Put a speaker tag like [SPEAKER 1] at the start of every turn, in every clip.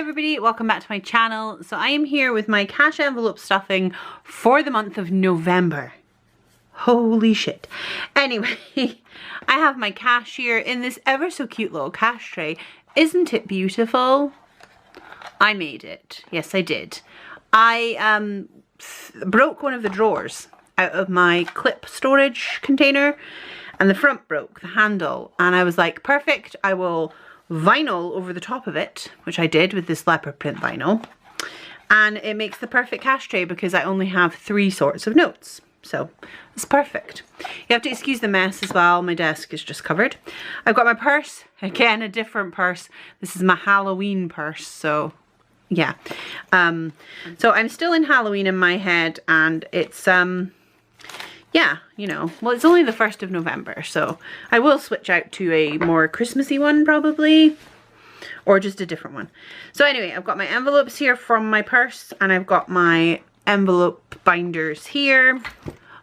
[SPEAKER 1] everybody, welcome back to my channel. So I am here with my cash envelope stuffing for the month of November. Holy shit. Anyway, I have my cash here in this ever so cute little cash tray. Isn't it beautiful? I made it. Yes, I did. I broke one of the drawers out of my clip storage container and the front broke, the handle, and I was like, perfect, I will vinyl over the top of it, which I did with this leopard print vinyl, and it makes the perfect cash tray because I only have 3 sorts of notes, so it's perfect. You have to excuse the mess as well, my desk is just covered. I've got my purse, again a different purse. This is my Halloween purse, so yeah. So I'm still in Halloween in my head, and it's yeah, you know, well, it's only the 1st of November, so I will switch out to a more Christmassy one probably, or just a different one. So anyway, I've got my envelopes here from my purse, and I've got my envelope binders here.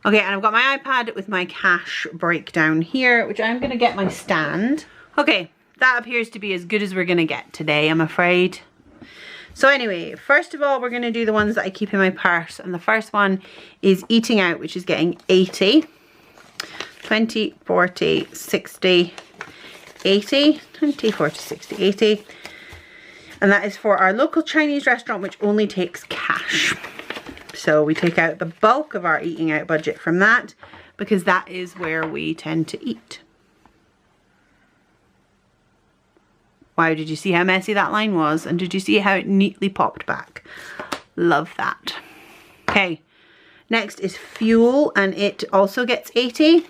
[SPEAKER 1] Okay, and I've got my iPad with my cash breakdown here, which I'm going to get my stand. Okay, that appears to be as good as we're going to get today, I'm afraid. So anyway, first of all, we're going to do the ones that I keep in my purse. And the first one is eating out, which is getting 80, 20, 40, 60, 80, 20, 40, 60, 80. And that is for our local Chinese restaurant, which only takes cash. So we take out the bulk of our eating out budget from that, because that is where we tend to eat. Wow, did you see how messy that line was? And did you see how it neatly popped back? Love that. Okay, next is fuel, and it also gets 80,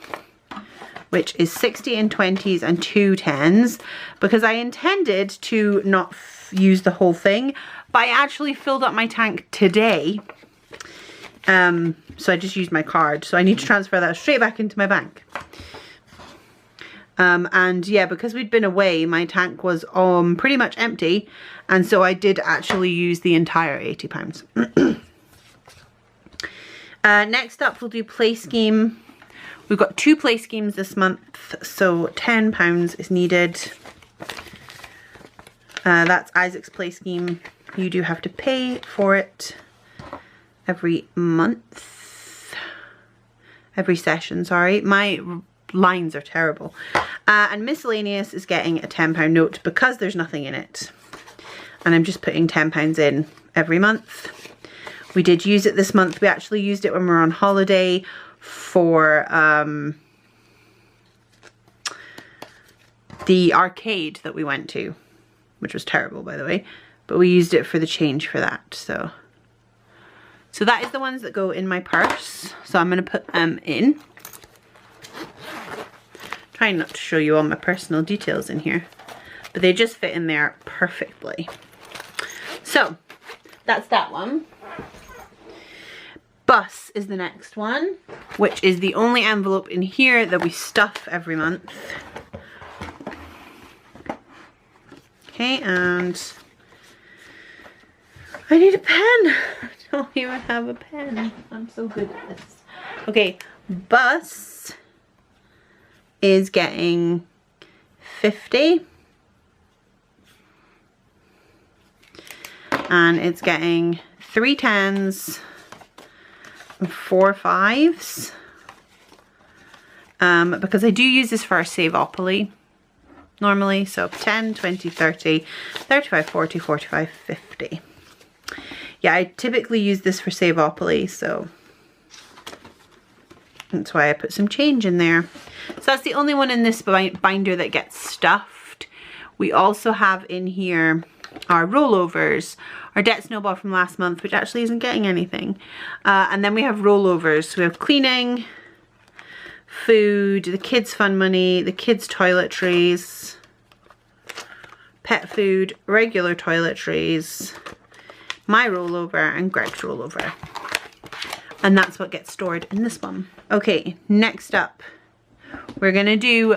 [SPEAKER 1] which is 60 in 20s and 2 10s, because I intended to not use the whole thing, but I actually filled up my tank today. So I just used my card, so I need to transfer that straight back into my bank. And yeah, because we'd been away, my tank was pretty much empty, and so I did actually use the entire £80. Next up, we'll do play scheme. We've got 2 play schemes this month, so £10 is needed. That's Isaac's play scheme. You do have to pay for it every month, every session, sorry. My lines are terrible. And miscellaneous is getting a £10 note because there's nothing in it, and I'm just putting £10 in every month. We did use it this month. We actually used it when we were on holiday for the arcade that we went to, which was terrible, by the way, but we used it for the change for that. So that is the ones that go in my purse, so I'm going to put them in. Trying not to show you all my personal details in here, but they just fit in there perfectly. So that's that one. Bus is the next one, which is the only envelope in here that we stuff every month. Okay, and I need a pen. I don't even have a pen. I'm so good at this. Okay, bus is getting 50, and it's getting 3 10s and 4 5s, because I do use this for our Saveopoly normally, so 10, 20, 30, 35, 40, 45, 50. Yeah, I typically use this for Saveopoly, so that's why I put some change in there. So that's the only one in this binder that gets stuffed. We also have in here our rollovers, our debt snowball from last month, which actually isn't getting anything. And then we have rollovers. So we have cleaning, food, the kids' fun money, the kids' toiletries, pet food, regular toiletries, my rollover, and Greg's rollover. And that's what gets stored in this one. Okay, next up, we're gonna do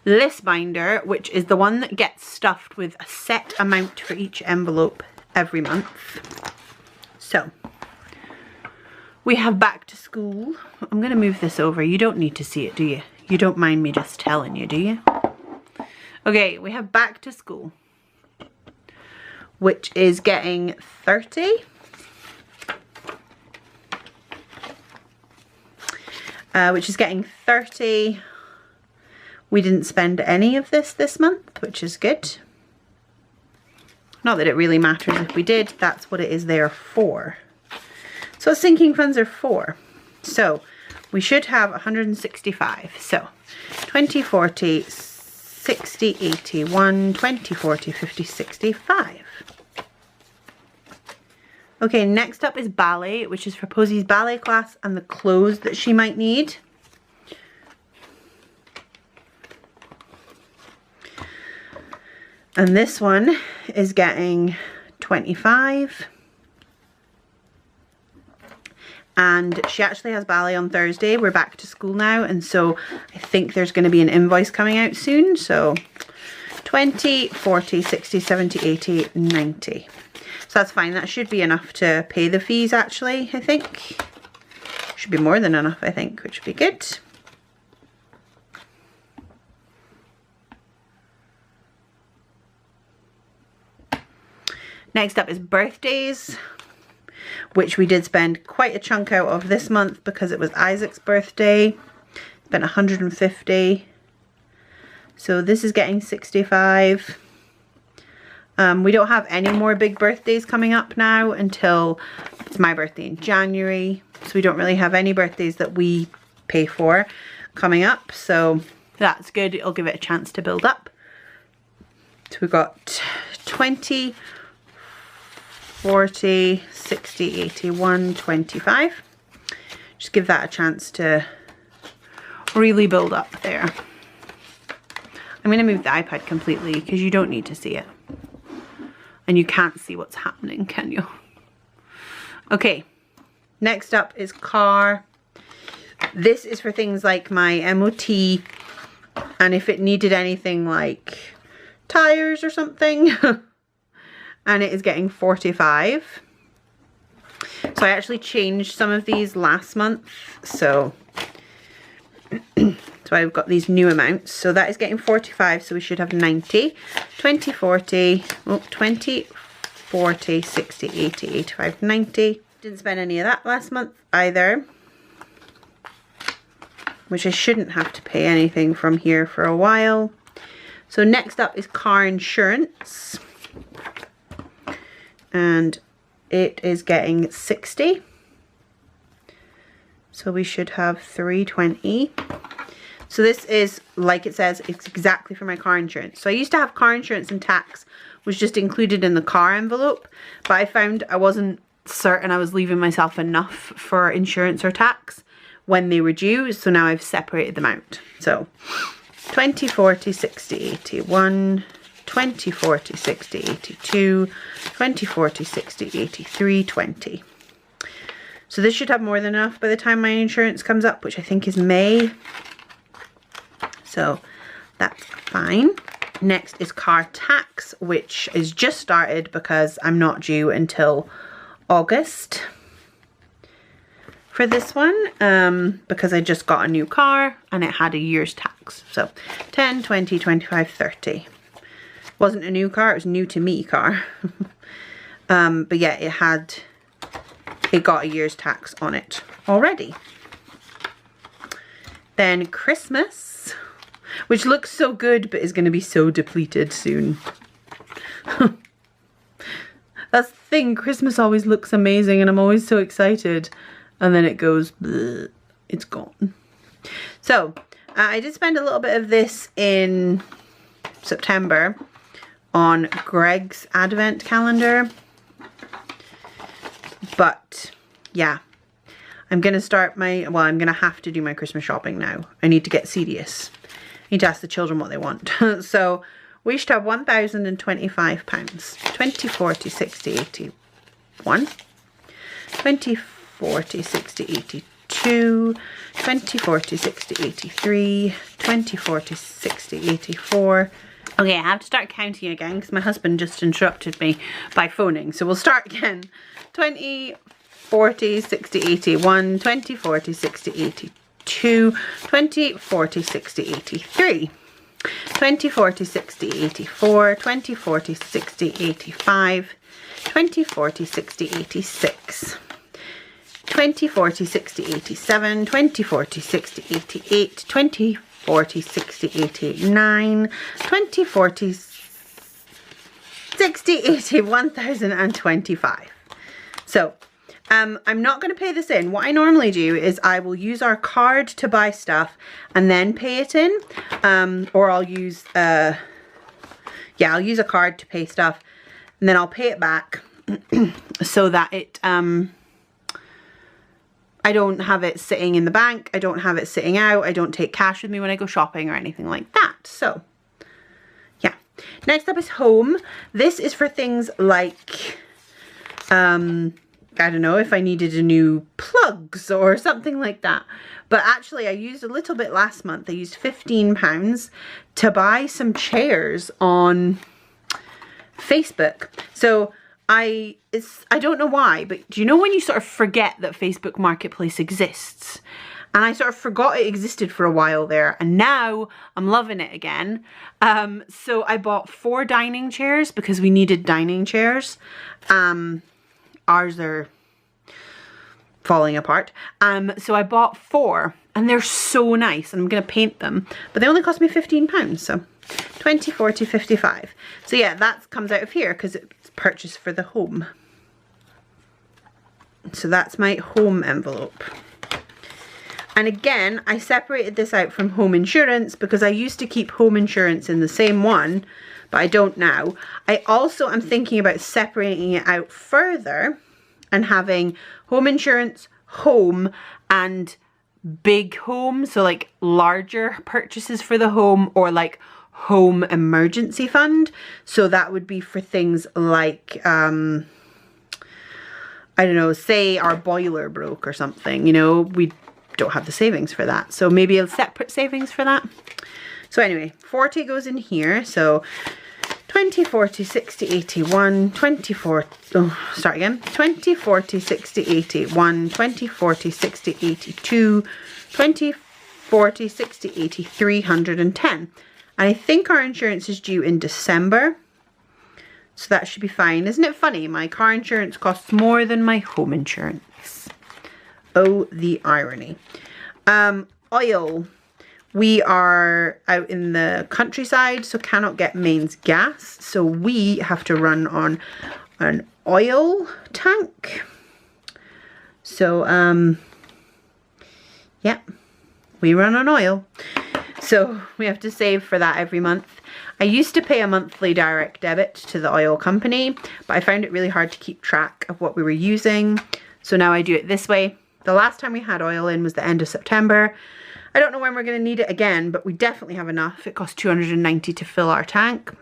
[SPEAKER 1] this binder, which is the one that gets stuffed with a set amount for each envelope every month. So we have back to school. I'm gonna move this over. You don't need to see it, do you? You don't mind me just telling you, do you? Okay, we have back to school, which is getting 30. Which is getting 30. We didn't spend any of this month, which is good. Not that it really matters if we did, that's what it is there for. So sinking funds are for. So we should have 165. So 20, 40, 60, 80, 1, 20, 40, 50, 65. Okay, next up is ballet, which is for Posey's ballet class and the clothes that she might need. And this one is getting 25. And she actually has ballet on Thursday. We're back to school now, and so I think there's going to be an invoice coming out soon. So 20, 40, 60, 70, 80, 90. So that's fine. That should be enough to pay the fees, actually, I think. Should be more than enough, I think, which would be good. Next up is birthdays, which we did spend quite a chunk out of this month because it was Isaac's birthday. Spent 150. So this is getting 65. We don't have any more big birthdays coming up now until it's my birthday in January. So we don't really have any birthdays that we pay for coming up. So that's good. It'll give it a chance to build up. So we've got 20, 40, 60, 80, 1, 25. Just give that a chance to really build up there. I'm going to move the iPad completely because you don't need to see it. And you can't see what's happening, can you? Okay, next up is car. This is for things like my MOT, and if it needed anything like tires or something. And it is getting 45. So I actually changed some of these last month. So I've got these new amounts. So that is getting 45, so we should have 90. 20, 40, 20, 40, 60, 80, 85, 90. Didn't spend any of that last month either. Which I shouldn't have to pay anything from here for a while. So next up is car insurance. And it is getting 60. So we should have 320. So this is, like it says, it's exactly for my car insurance. So I used to have car insurance and tax was just included in the car envelope, but I found I wasn't certain I was leaving myself enough for insurance or tax when they were due. So now I've separated them out. So 20, 40, 60, 81, 20, 40, 60, 82, 20, 40, 60, 83, 20. So this should have more than enough by the time my insurance comes up, which I think is May. So that's fine. Next is car tax, which is just started because I'm not due until August for this one, because I just got a new car and it had a year's tax. So 10, 20, 25, 30. Wasn't a new car, it was new to me car. But yeah, it got a year's tax on it already. Then Christmas, which looks so good but is going to be so depleted soon. That's the thing, Christmas always looks amazing and I'm always so excited, and then it goes bleh, it's gone. So I did spend a little bit of this in September on Greg's advent calendar, but yeah, I'm gonna start I'm gonna have to do my Christmas shopping now. I need to get serious. I need to ask the children what they want. So we should have £1,025. 20, 40, 60, 81. 20, 40, 60, 82. 20, 40, 60, 83. 20, 40, 60, 84. Okay, I have to start counting again because my husband just interrupted me by phoning. So we'll start again. 20, 40, 60, 81. 20, 40, 60, 82. 20, 40, 60, 83. 20, 40, 60, 84, 20, 40, 60, 85, 20, 40, 60, 86, 20, 40, 60, 87, 20, 40, 60, 88, 20, 40, 60, 89, 20, 40, 60, 80, 1025. So I'm not going to pay this in. What I normally do is I will use our card to buy stuff and then pay it in, or I'll use I'll use a card to pay stuff and then I'll pay it back so that it I don't have it sitting in the bank, I don't have it sitting out, I don't take cash with me when I go shopping or anything like that. So yeah. Next up is home. This is for things like I don't know, if I needed a new plugs or something like that. But actually I used a little bit last month. I used £15 to buy some chairs on Facebook. So I don't know why, but do you know when you sort of forget that Facebook Marketplace exists? And I sort of forgot it existed for a while there, and now I'm loving it again. So I bought 4 dining chairs because we needed dining chairs. Ours are falling apart. So I bought 4 and they're so nice and I'm going to paint them, but they only cost me £15. So 20, 40, 55. So yeah, that comes out of here because it's purchased for the home. So that's my home envelope. And again, I separated this out from home insurance because I used to keep home insurance in the same one, but I don't now. I also am thinking about separating it out further and having home insurance, home, and big home. So like larger purchases for the home, or like home emergency fund. So that would be for things like, I don't know, say our boiler broke or something, you know, we don't have the savings for that. So maybe a separate savings for that. So anyway, 40 goes in here. So 20, 40, 60, 81, 24, oh, start again. 20, 40, 60, 81, 20, 40, 60, 82, 20, 40, 60, 80, 310. And I think our insurance is due in December. So that should be fine. Isn't it funny? My car insurance costs more than my home insurance. Oh, the irony. Oil. We are out in the countryside, so cannot get mains gas. So we have to run on an oil tank. So, yeah, we run on oil. So we have to save for that every month. I used to pay a monthly direct debit to the oil company, but I found it really hard to keep track of what we were using. So now I do it this way. The last time we had oil in was the end of September. I don't know when we're going to need it again, but we definitely have enough. It costs $290 to fill our tank.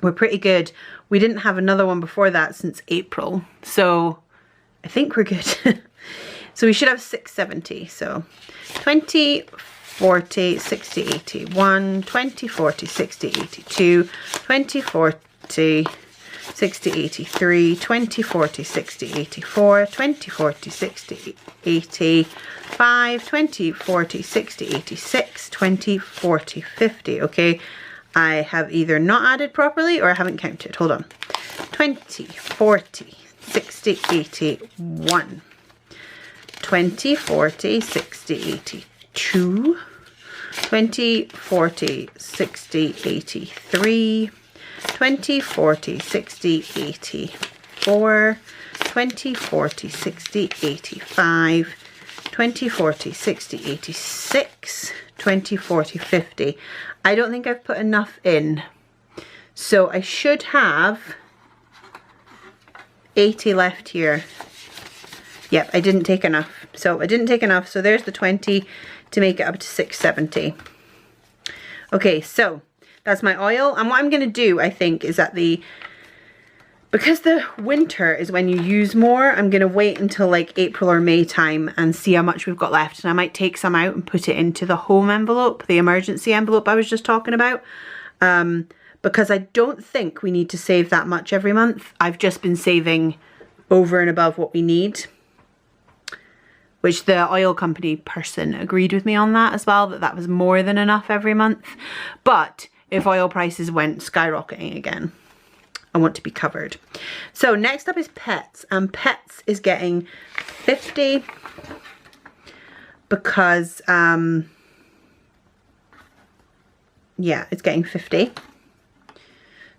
[SPEAKER 1] We're pretty good. We didn't have another one before that since April, so I think we're good. So we should have $670. So 20, 40, 60, 81, 20, 40, 60, 82, 20, 40, 60, 83, 20, 40, 60, 84, 20, 40, 60, 85, 20, 40, 60, 86, 20, 40, 50. Okay, I have either not added properly or I haven't counted. Hold on. 20, 40, 60, 81, 20, 40, 60, 82, 20, 40, 60, 83, 20, 40, 60, 84, 20, 40, 60, 85, 20, 40, 60, 86, 20, 40, 50. I don't think I've put enough in. So I should have 80 left here. Yep, I didn't take enough. So I didn't take enough. So there's the 20 to make it up to 670. Okay, so that's my oil. And what I'm going to do, I think, is at because the winter is when you use more, I'm going to wait until like April or May time and see how much we've got left. And I might take some out and put it into the home envelope, the emergency envelope I was just talking about. Because I don't think we need to save that much every month. I've just been saving over and above what we need. which the oil company person agreed with me on that as well, that that was more than enough every month. But if oil prices went skyrocketing again, I want to be covered. So next up is pets, and pets is getting 50 because yeah, it's getting 50.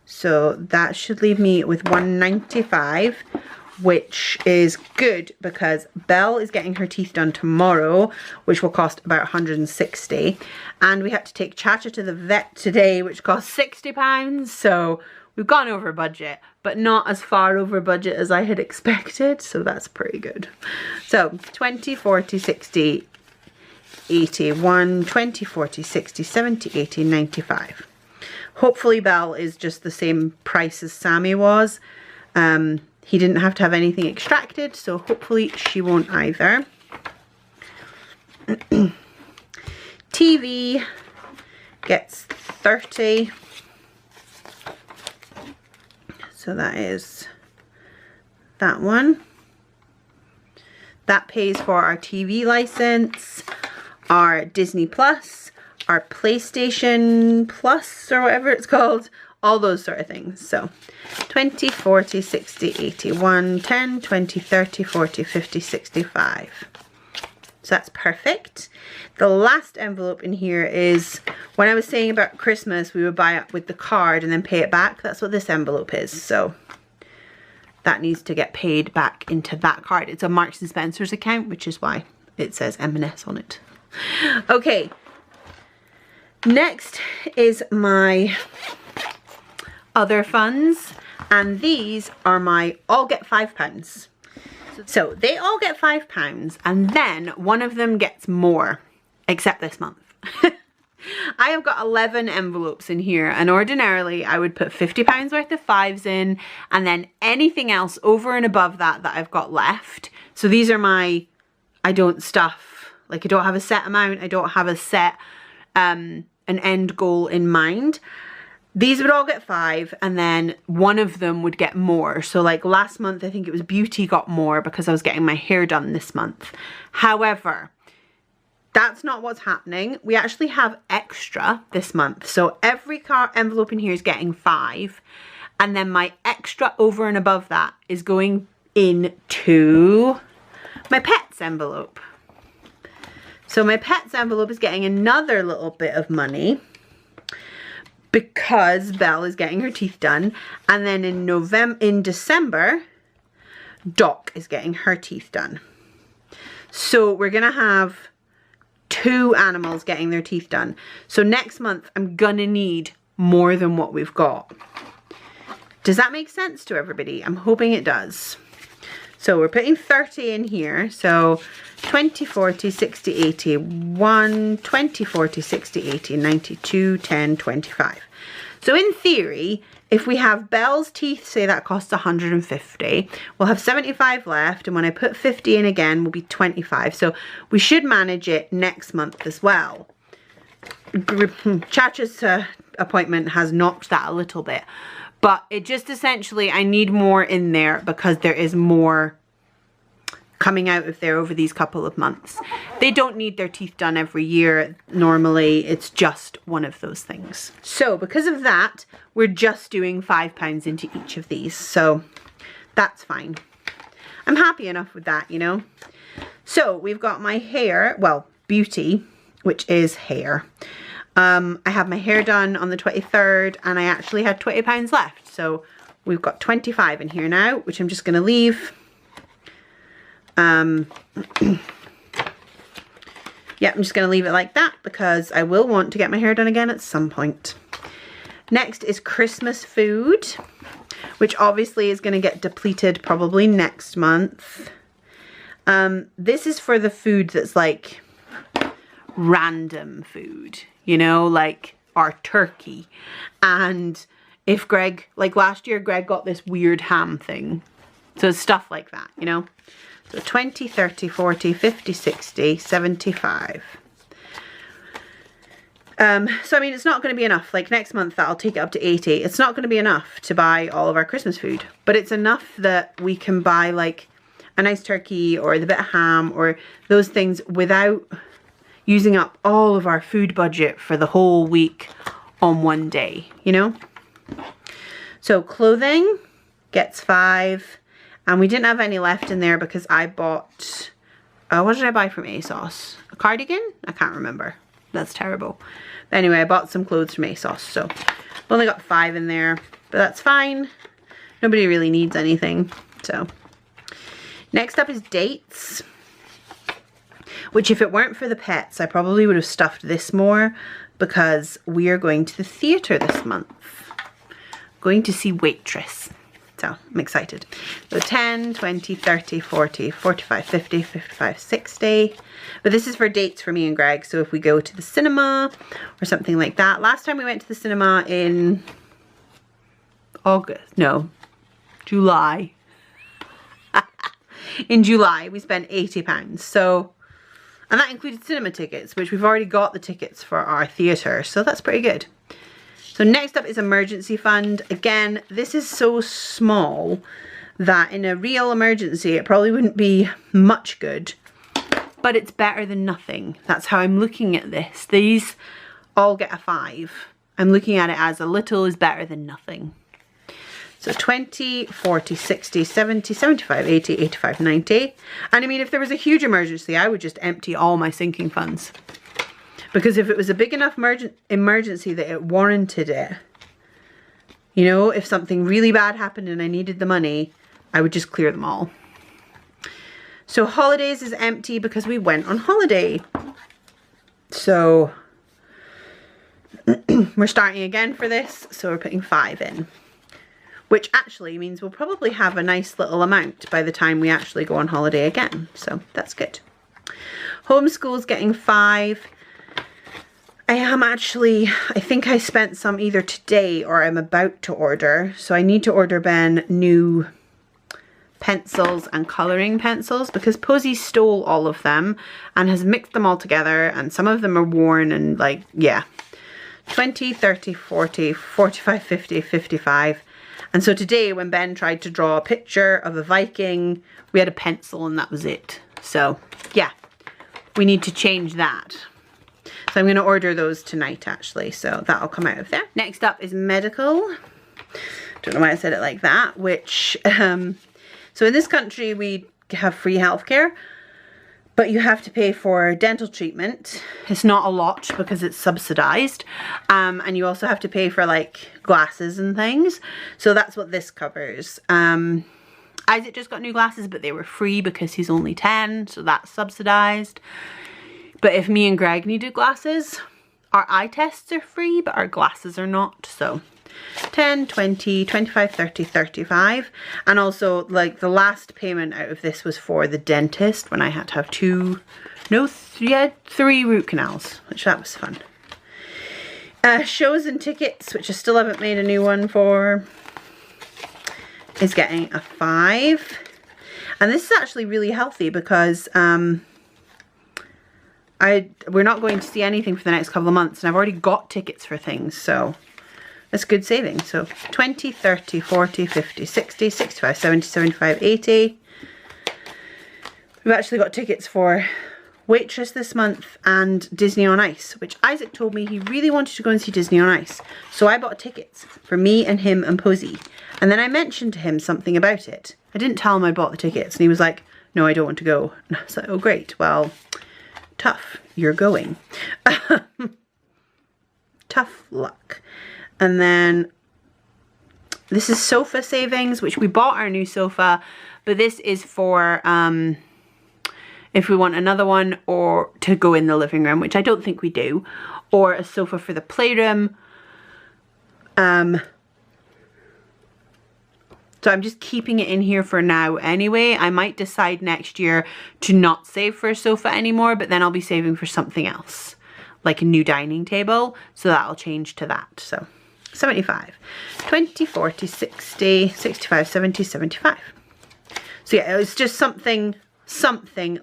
[SPEAKER 1] So that should leave me with 195, which is good because Belle is getting her teeth done tomorrow, which will cost about 160. And we had to take Cha-Cha to the vet today, which cost £60. So we've gone over budget, but not as far over budget as I had expected. So that's pretty good. So 20, 40, 60, 80, 1, 20, 40, 60, 70, 80, 95. Hopefully Belle is just the same price as Sammy was. He didn't have to have anything extracted, so hopefully she won't either. TV gets 30. So that is that one. That pays for our TV license, our Disney Plus, our PlayStation Plus or whatever it's called, all those sort of things. So 20, 40, 60, 80, 1, 10, 20, 30, 40, 50, 65. So that's perfect. The last envelope in here is, when I was saying about Christmas, we would buy it with the card and then pay it back. That's what this envelope is. So that needs to get paid back into that card. It's a Marks and Spencer's account, which is why it says M&S on it. Okay. Next is my other funds, and these are my all get £5. So they all get £5, and then one of them gets more, except this month. I have got 11 envelopes in here, and ordinarily I would put £50 worth of 5s in, and then anything else over and above that that I've got left. So these are my, I don't stuff, like I don't have a set amount, I don't have a set an end goal in mind. These would all get 5, and then one of them would get more. So like last month, I think it was Beauty got more because I was getting my hair done this month. However, that's not what's happening. We actually have extra this month. So every envelope in here is getting 5. And then my extra over and above that is going into my pets envelope. So my pets envelope is getting another little bit of money because Belle is getting her teeth done. And then in December, Doc is getting her teeth done. So we're going to have 2 animals getting their teeth done. So next month, I'm going to need more than what we've got. Does that make sense to everybody? I'm hoping it does. So we're putting 30 in here. So 20, 40, 60, 80, 1, 20, 40, 60, 80, 92, 10, 25. So in theory, if we have Belle's teeth, say that costs 150, we'll have 75 left, and when I put 50 in again, will be 25. So we should manage it next month as well. Cha-Cha's appointment has knocked that a little bit, but it just essentially, I need more in there because there is more coming out of there over these couple of months. They don't need their teeth done every year. Normally, it's just one of those things. So because of that, we're just doing £5 into each of these. So that's fine. I'm happy enough with that, you know. So we've got my hair, well, Beauty, which is hair. I have my hair done on the 23rd, and I actually had £20 left. So we've got 25 in here now, which I'm just going to leave. Yeah, I'm just going to leave it like that because I will want to get my hair done again at some point. Next is Christmas food, which obviously is going to get depleted probably next month. This is for the food that's like random food, you know, like our turkey. And if Greg, like last year, Greg got this weird ham thing. So stuff like that, you know. So 20, 30, 40, 50, 60, 75. So I mean, it's not going to be enough. Like next month, that'll take it up to 80. It's not going to be enough to buy all of our Christmas food, but it's enough that we can buy like a nice turkey or the bit of ham or those things without using up all of our food budget for the whole week on one day, you know? So clothing gets 5, and we didn't have any left in there because I bought, what did I buy from ASOS? A cardigan? I can't remember. That's terrible. But anyway, I bought some clothes from ASOS, so I've only got 5 in there, but that's fine. Nobody really needs anything, so. Next up is dates, which if it weren't for the pets, I probably would have stuffed this more because we are going to the theatre this month. Going to see Waitress. So I'm excited. So 10, 20, 30, 40, 45, 50, 55, 60. But this is for dates for me and Greg. So if we go to the cinema or something like that. Last time we went to the cinema in August. No, July. In July we spent £80. So, and that included cinema tickets, which we've already got the tickets for our theatre. So that's pretty good. So next up is emergency fund. Again, this is so small that in a real emergency, it probably wouldn't be much good, but it's better than nothing. That's how I'm looking at this. These all get a 5. I'm looking at it as a little is better than nothing. So 20, 40, 60, 70, 75, 80, 85, 90. And I mean, if there was a huge emergency, I would just empty all my sinking funds. Because if it was a big enough emergency that it warranted it, you know, if something really bad happened and I needed the money, I would just clear them all. So holidays is empty because we went on holiday. So we're starting again for this, so we're putting 5 in. Which actually means we'll probably have a nice little amount by the time we actually go on holiday again. So that's good. Homeschool's getting 5. I am actually, I think I spent some either today or I'm about to order. So I need to order Ben new pencils and colouring pencils because Posy stole all of them and has mixed them all together, and some of them are worn and like, yeah. 20, 30, 40, 45, 50, 55. And so today when Ben tried to draw a picture of a Viking, we had a pencil and that was it. So yeah, we need to change that. So I'm going to order those tonight actually, so that'll come out of there. Next up is medical. Don't know why I said it like that, which, so in this country we have free healthcare, but you have to pay for dental treatment. It's not a lot because it's subsidized, and you also have to pay for like glasses and things. So that's what this covers. Isaac just got new glasses, but they were free because he's only 10, so that's subsidized. But if me and Greg needed glasses, our eye tests are free, but our glasses are not. So 10, 20, 25, 30, 35. And also like the last payment out of this was for the dentist when I had to have 3 root canals, which that was fun. Shows and tickets, which I still haven't made a new one for, is getting a 5. And this is actually really healthy because we're not going to see anything for the next couple of months, and I've already got tickets for things, so that's good saving. So 20, 30, 40, 50, 60, 65, 70, 75, 80. We've actually got tickets for Waitress this month and Disney on Ice, which Isaac told me he really wanted to go and see Disney on Ice. So I bought tickets for me and him and Posy. And then I mentioned to him something about it. I didn't tell him I bought the tickets, and he was like, no, I don't want to go. And I was like, oh great, well, tough, you're going. Tough luck. And then this is sofa savings, which we bought our new sofa, but this is for if we want another one or to go in the living room, which I don't think we do, or a sofa for the playroom. So I'm just keeping it in here for now anyway. I might decide next year to not save for a sofa anymore, but then I'll be saving for something else, like a new dining table. So that'll change to that. So 75, 20, 40, 60, 65, 70, 75. So yeah, it was just something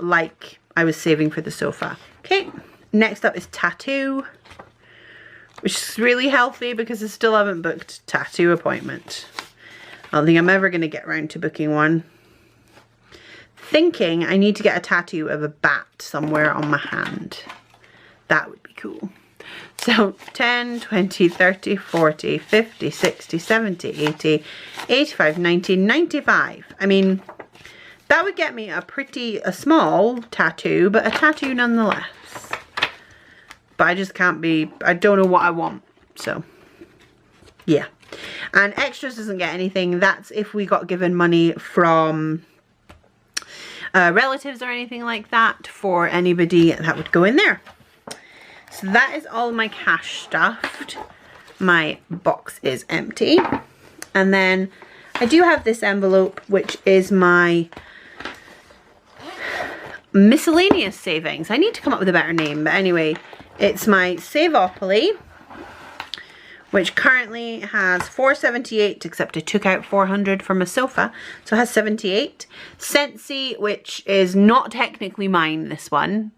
[SPEAKER 1] like I was saving for the sofa. Okay, next up is tattoo, which is really healthy because I still haven't booked a tattoo appointment. I don't think I'm ever going to get around to booking one. thinking I need to get a tattoo of a bat somewhere on my hand. That would be cool. So 10, 20, 30, 40, 50, 60, 70, 80, 85, 90, 95. I mean, that would get me a small tattoo, but a tattoo nonetheless. But I just can't be, I don't know what I want. So, yeah. And extras doesn't get anything. That's if we got given money from relatives or anything like that for anybody that would go in there. So that is all my cash stuffed. My box is empty. And then I do have this envelope, which is my miscellaneous savings. I need to come up with a better name, but anyway, it's my Savopoly, which currently has 478, except I took out 400 from a sofa, so it has 78. Scentsy, which is not technically mine, this one,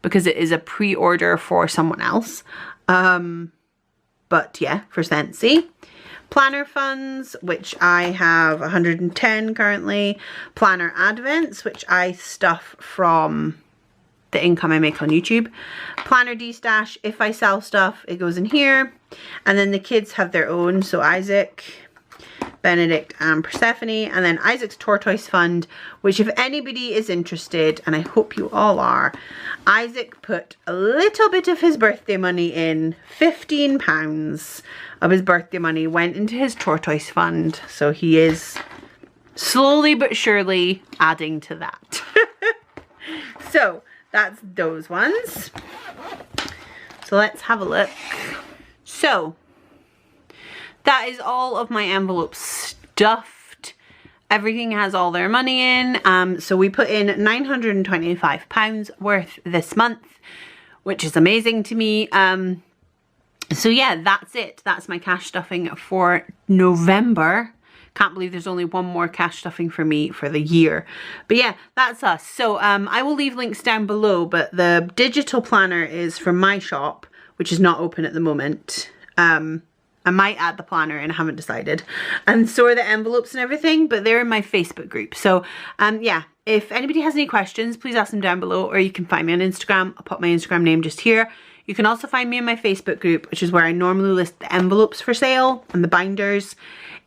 [SPEAKER 1] because it is a pre-order for someone else. But yeah, for Scentsy. Planner funds, which I have 110 currently. Planner advents, which I stuff from the income I make on YouTube. Planner D-stash, if I sell stuff, it goes in here. And then the kids have their own, so Isaac, Benedict and Persephone, and then Isaac's tortoise fund, which if anybody is interested, and I hope you all are, Isaac put a little bit of his birthday money in. £15 of his birthday money went into his tortoise fund, so he is slowly but surely adding to that. So that's those ones. So let's have a look. So that is all of my envelopes stuffed. Everything has all their money in. So we put in £925 worth this month, which is amazing to me. So yeah, that's it. That's my cash stuffing for November. Can't believe there's only one more cash stuffing for me for the year. But yeah, that's us. So I will leave links down below, but the digital planner is from my shop, which is not open at the moment. I might add the planner and I haven't decided. And so are the envelopes and everything, but they're in my Facebook group. So yeah, if anybody has any questions, please ask them down below, or you can find me on Instagram. I'll put my Instagram name just here. You can also find me in my Facebook group, which is where I normally list the envelopes for sale and the binders.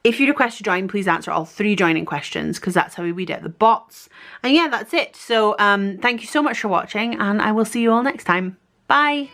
[SPEAKER 1] If you request to join, please answer all 3 joining questions, because that's how we weed out the bots. And yeah, that's it. So thank you so much for watching, and I will see you all next time. Bye.